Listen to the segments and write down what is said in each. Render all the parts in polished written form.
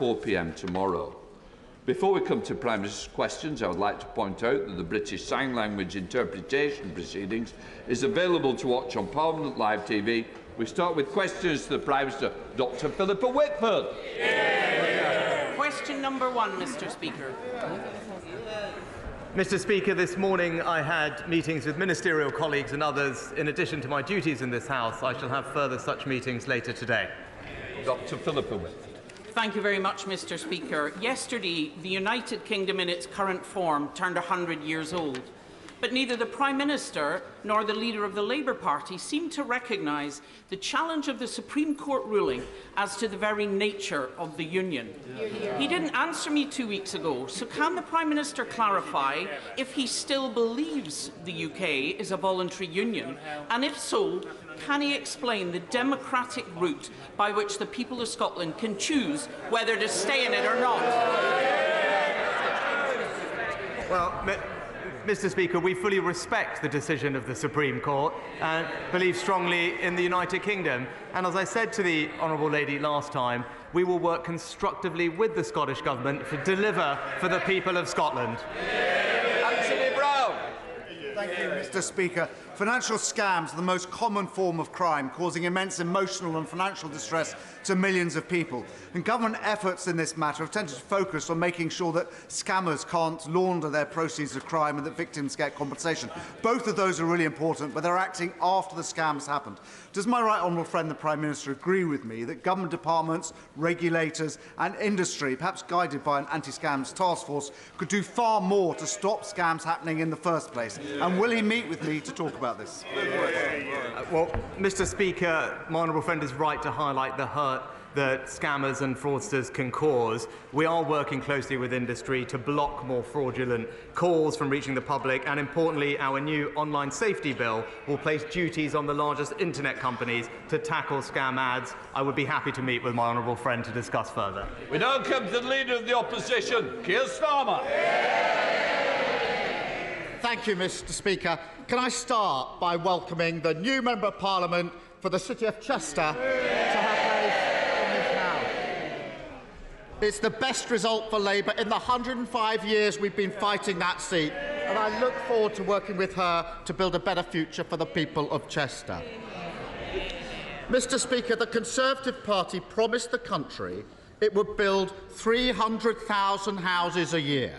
4 p.m. tomorrow. Before we come to Prime Minister's questions, I would like to point out that the British Sign Language interpretation proceedings is available to watch on Parliament Live TV. We start with questions to the Prime Minister. Dr. Philippa Whitford. Question number 1, Mr. Speaker. Mr. Speaker, this morning I had meetings with ministerial colleagues and others. In addition to my duties in this House, I shall have further such meetings later today. Dr. Philippa Whitford. Thank you very much, Mr. Speaker. Yesterday, the United Kingdom in its current form turned 100 years old. But neither the Prime Minister nor the leader of the Labour Party seem to recognise the challenge of the Supreme Court ruling as to the very nature of the Union. He didn't answer me 2 weeks ago, so can the Prime Minister clarify if he still believes the UK is a voluntary union? And if so, can he explain the democratic route by which the people of Scotland can choose whether to stay in it or not? Well, Mr. Speaker, we fully respect the decision of the Supreme Court and believe strongly in the United Kingdom. And as I said to the Honourable Lady last time, we will work constructively with the Scottish Government to deliver for the people of Scotland. Anthony Brown. Thank you, Mr. Speaker. Financial scams are the most common form of crime, causing immense emotional and financial distress to millions of people. And government efforts in this matter have tended to focus on making sure that scammers can't launder their proceeds of crime and that victims get compensation. Both of those are really important, but they're acting after the scams happened. Does my right honourable friend, the Prime Minister, agree with me that government departments, regulators and industry, perhaps guided by an anti-scams task force, could do far more to stop scams happening in the first place? And will he meet with me to talk about this? Well, Mr. Speaker, my honourable friend is right to highlight the hurt that scammers and fraudsters can cause. We are working closely with industry to block more fraudulent calls from reaching the public, and importantly, our new online safety bill will place duties on the largest internet companies to tackle scam ads. I would be happy to meet with my honourable friend to discuss further. We now come to the Leader of the Opposition, Keir Starmer. Thank you, Mr. Speaker. Can I start by welcoming the new Member of Parliament for the City of Chester to her place in this House. It's the best result for Labour in the 105 years we've been fighting that seat, and I look forward to working with her to build a better future for the people of Chester. Mr. Speaker, the Conservative Party promised the country it would build 300,000 houses a year.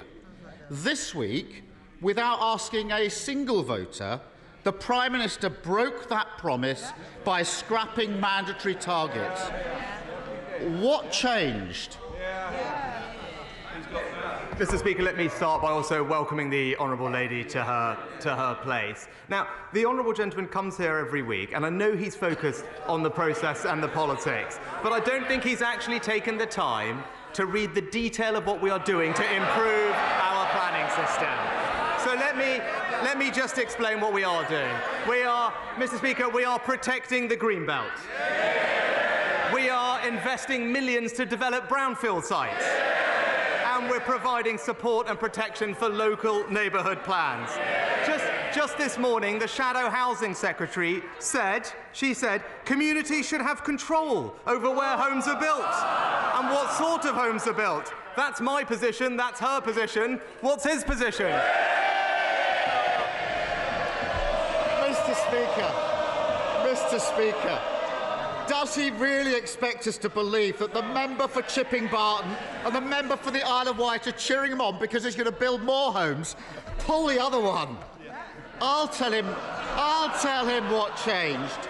This week, without asking a single voter, the Prime Minister broke that promise by scrapping mandatory targets. What changed? Mr. Speaker, let me start by also welcoming the Honourable Lady to her place. Now, the Honourable Gentleman comes here every week, and I know he's focused on the process and the politics, but I don't think he's actually taken the time to read the detail of what we are doing to improve our planning system. So let me just explain what we are doing. Mr. Speaker, we are protecting the Greenbelt. We are investing millions to develop brownfield sites. And we're providing support and protection for local neighbourhood plans. Just this morning, the Shadow Housing Secretary said, communities should have control over where homes are built and what sort of homes are built. That's my position, that's her position. What's his position? Mr. Speaker, does he really expect us to believe that the member for Chipping Barton and the member for the Isle of Wight are cheering him on because he's going to build more homes? Pull the other one. I'll tell him what changed.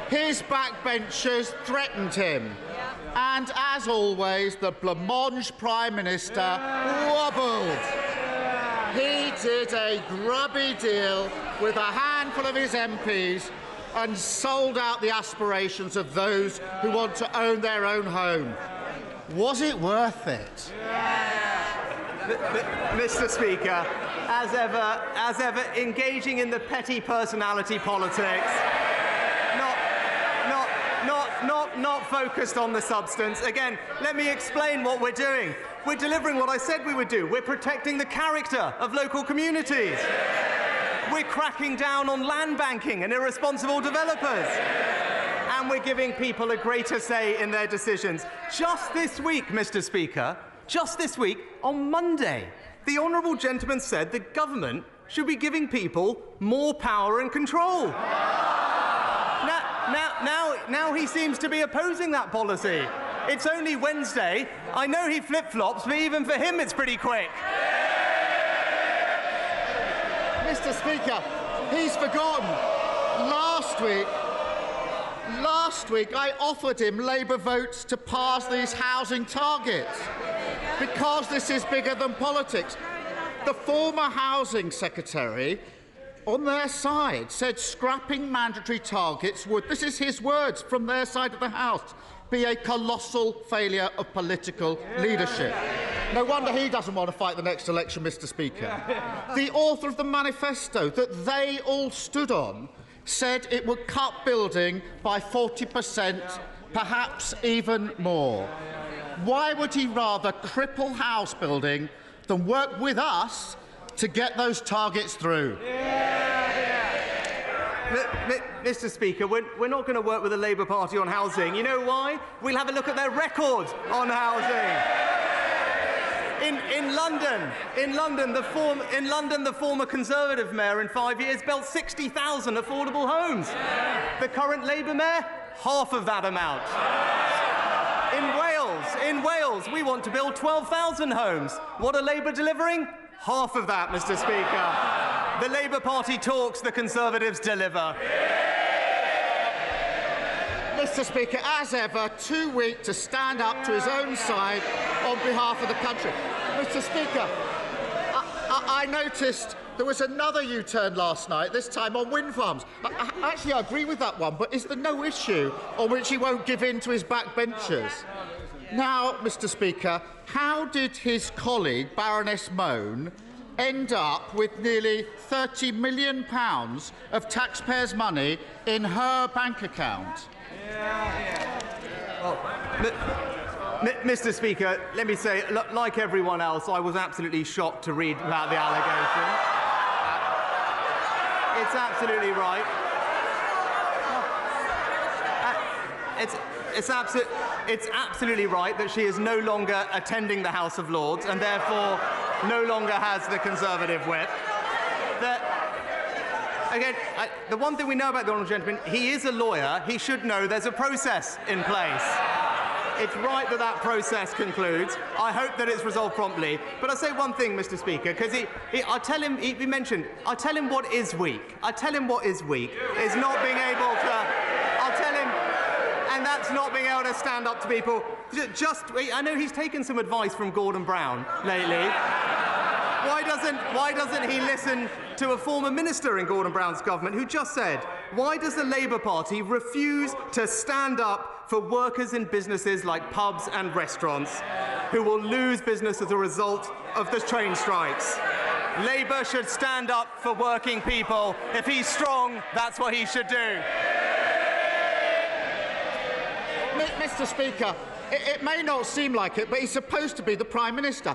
His backbenchers threatened him. And as always, the blancmange Prime Minister wobbled. He did a grubby deal with a handful of his MPs and sold out the aspirations of those who want to own their own home. Was it worth it? Mr. Speaker, as ever, engaging in the petty personality politics, not focused on the substance. Again, let me explain what we're doing. We're delivering what I said we would do. We're protecting the character of local communities. We're cracking down on land banking and irresponsible developers. and we're giving people a greater say in their decisions. Just this week, Mr. Speaker, just this week, on Monday, the honourable gentleman said the government should be giving people more power and control. Now he seems to be opposing that policy. It's only Wednesday. I know he flip-flops, but even for him it's pretty quick. Mr. Speaker, he's forgotten. Last week I offered him Labour votes to pass these housing targets because this is bigger than politics. The former Housing Secretary on their side said scrapping mandatory targets would, this is his words from their side of the House, be a colossal failure of political leadership. No wonder he doesn't want to fight the next election, Mr. Speaker. The author of the manifesto that they all stood on said it would cut building by 40%, perhaps even more. Why would he rather cripple house building than work with us to get those targets through? Mr. Speaker, we're not going to work with the Labour Party on housing. You know why? We'll have a look at their record on housing. In London, the former Conservative mayor in 5 years built 60,000 affordable homes. The current Labour mayor, half of that amount. In Wales, we want to build 12,000 homes. What are Labour delivering? Half of that, Mr. Speaker. The Labour Party talks, the Conservatives deliver. Mr. Speaker, as ever, too weak to stand up to his own side on behalf of the country. Mr. Speaker, I noticed there was another U-turn last night, this time on wind farms. Actually, I agree with that one, but is there no issue on which he won't give in to his backbenchers? Now, Mr. Speaker, how did his colleague, Baroness Mone, end up with nearly £30 million of taxpayers' money in her bank account? Well, Mr. Speaker, let me say, like everyone else, I was absolutely shocked to read about the allegation. It's absolutely right. It's absolutely right that she is no longer attending the House of Lords and therefore no longer has the Conservative whip. Again, the one thing we know about the honourable gentleman, he is a lawyer. He should know there's a process in place. It's right that that process concludes. I hope that it's resolved promptly. But I'll say one thing, Mr. Speaker, because I tell him what is weak. I tell him what is weak is not being able to. I'll tell him, and that's not being able to stand up to people. I know he's taken some advice from Gordon Brown lately. Why doesn't he listen to a former minister in Gordon Brown's government who just said, why does the Labour Party refuse to stand up for workers in businesses like pubs and restaurants who will lose business as a result of the train strikes? Labour should stand up for working people. If he's strong, that's what he should do. Mr. Speaker, it may not seem like it, but he's supposed to be the Prime Minister.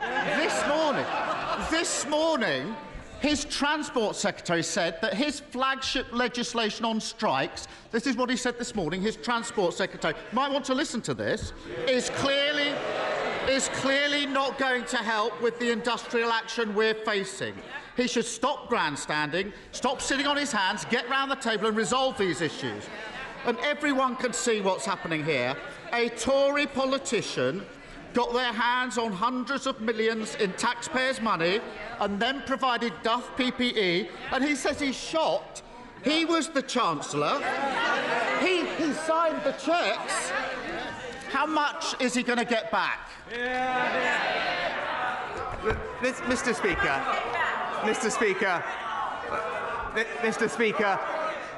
This morning, his Transport Secretary said that his flagship legislation on strikes, this is what he said this morning, his Transport Secretary, you might want to listen to this, is clearly not going to help with the industrial action we're facing. He should stop grandstanding, stop sitting on his hands, get round the table and resolve these issues. And everyone can see what's happening here. A Tory politician got their hands on hundreds of millions in taxpayers' money and then provided Duff PPE, and he says he's shocked. He was the Chancellor. He signed the cheques. How much is he going to get back? Mr. Speaker,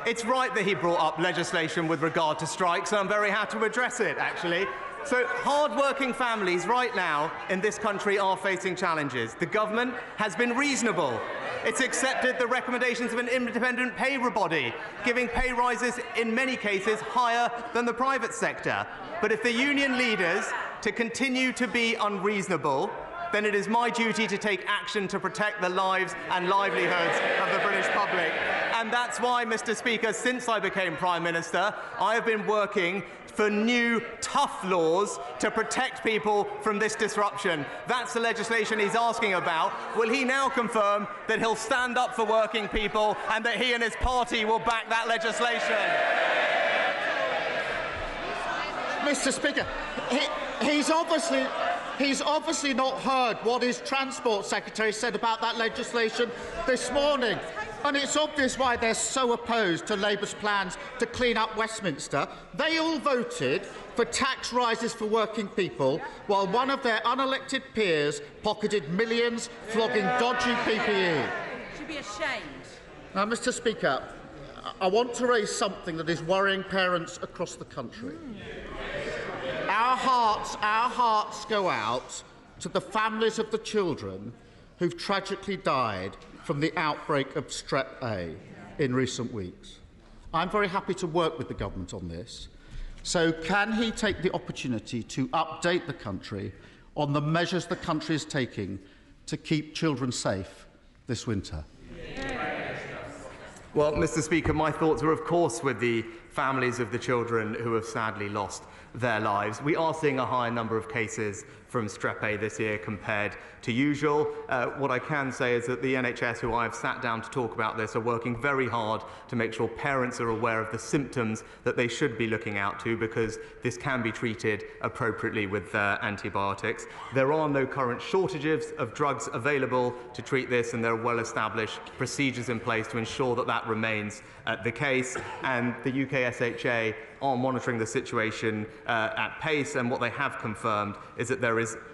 it's right that he brought up legislation with regard to strikes, and I'm very happy to address it, actually. So hard-working families right now in this country are facing challenges. The government has been reasonable. It's accepted the recommendations of an independent pay body, giving pay rises in many cases higher than the private sector. But if the union leaders to continue to be unreasonable, then it is my duty to take action to protect the lives and livelihoods of the British public. And that's why, Mr. Speaker, since I became Prime Minister, I have been working for new, tough laws to protect people from this disruption. That's the legislation he's asking about. Will he now confirm that he'll stand up for working people and that he and his party will back that legislation? Mr. Speaker, he's obviously not heard what his Transport Secretary said about that legislation this morning. And it's obvious why they're so opposed to Labour's plans to clean up Westminster. They all voted for tax rises for working people, while one of their unelected peers pocketed millions flogging dodgy PPE. Should be ashamed. Now, Mr. Speaker, I want to raise something that is worrying parents across the country. Our hearts go out to the families of the children who've tragically died from the outbreak of Strep A in recent weeks. I'm very happy to work with the government on this. So can he take the opportunity to update the country on the measures the country is taking to keep children safe this winter? Well, Mr. Speaker, my thoughts are, of course, with the families of the children who have sadly lost their lives. We are seeing a higher number of cases from Strep A this year compared to usual. What I can say is that the NHS, who I have sat down to talk about this, are working very hard to make sure parents are aware of the symptoms that they should be looking out to, because this can be treated appropriately with antibiotics. There are no current shortages of drugs available to treat this, and there are well-established procedures in place to ensure that that remains the case. And the UK SHA are monitoring the situation at pace, and what they have confirmed is that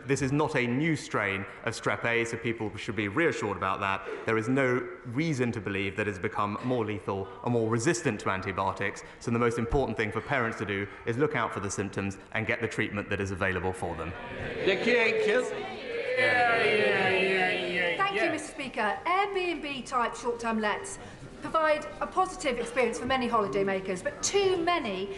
this is not a new strain of Strep A, so people should be reassured about that. There is no reason to believe that it has become more lethal or more resistant to antibiotics, so the most important thing for parents to do is look out for the symptoms and get the treatment that is available for them. Thank you, Mr. Speaker. Airbnb-type short-term lets provide a positive experience for many holidaymakers, but too many